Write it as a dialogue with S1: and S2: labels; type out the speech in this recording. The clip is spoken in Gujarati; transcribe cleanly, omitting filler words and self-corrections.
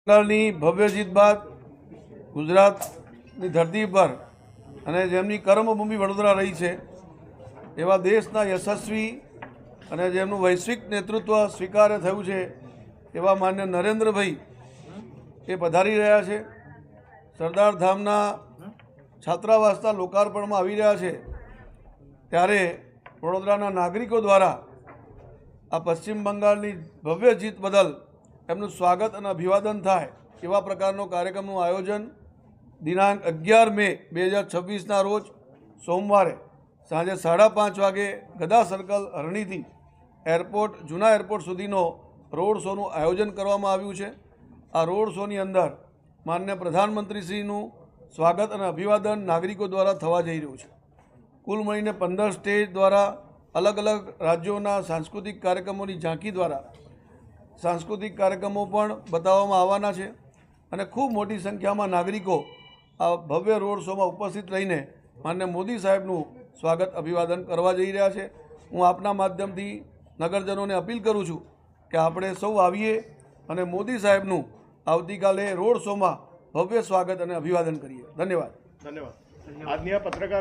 S1: બંગાળની ભવ્ય જીત બાદ ગુજરાતની ધરતી પર અને જેમની કર્મભૂમિ વડોદરા રહી છે એવા દેશના યશસ્વી અને જેમનું વૈશ્વિક નેતૃત્વ સ્વીકાર્ય થયું છે એવા માન્ય નરેન્દ્રભાઈ એ પધારી રહ્યા છે. સરદાર ધામના છાત્રાવાસના લોકાર્પણમાં આવી રહ્યા છે ત્યારે વડોદરાના નાગરિકો દ્વારા આ પશ્ચિમ બંગાળની ભવ્ય જીત બદલ એમનું સ્વાગત અને અભિવાદન થાય એવા પ્રકારનો કાર્યક્રમનું આયોજન દિનાંક 11 મે 2026ના રોજ સોમવારે સાંજે 5:30 વાગે ગદા સર્કલ હરણીથી એરપોર્ટ જૂના એરપોર્ટ સુધીનો રોડ શોનું આયોજન કરવામાં આવ્યું છે. આ રોડ શોની અંદર માનનીય પ્રધાનમંત્રીશ્રીનું સ્વાગત અને અભિવાદન નાગરિકો દ્વારા થવા જઈ રહ્યું છે. કુલ મળીને 15 સ્ટેટ દ્વારા અલગ અલગ રાજ્યોના સાંસ્કૃતિક કાર્યક્રમોની ઝાંખી દ્વારા સાંસ્કૃતિક કાર્યક્રમો પણ બતાવવામાં આવવાના છે અને ખૂબ મોટી સંખ્યામાં નાગરિકો આ ભવ્ય રોડ શોમાં ઉપસ્થિત રહીને માનનીય મોદી સાહેબનું સ્વાગત અભિવાદન કરવા જઈ રહ્યા છે. હું આપના માધ્યમથી નગરજનોને અપીલ કરું છું કે આપણે સૌ આવીએ અને મોદી સાહેબનું આવતીકાલે રોડ શોમાં ભવ્ય સ્વાગત અને અભિવાદન કરીએ. ધન્યવાદ.
S2: આજની આ પત્રકાર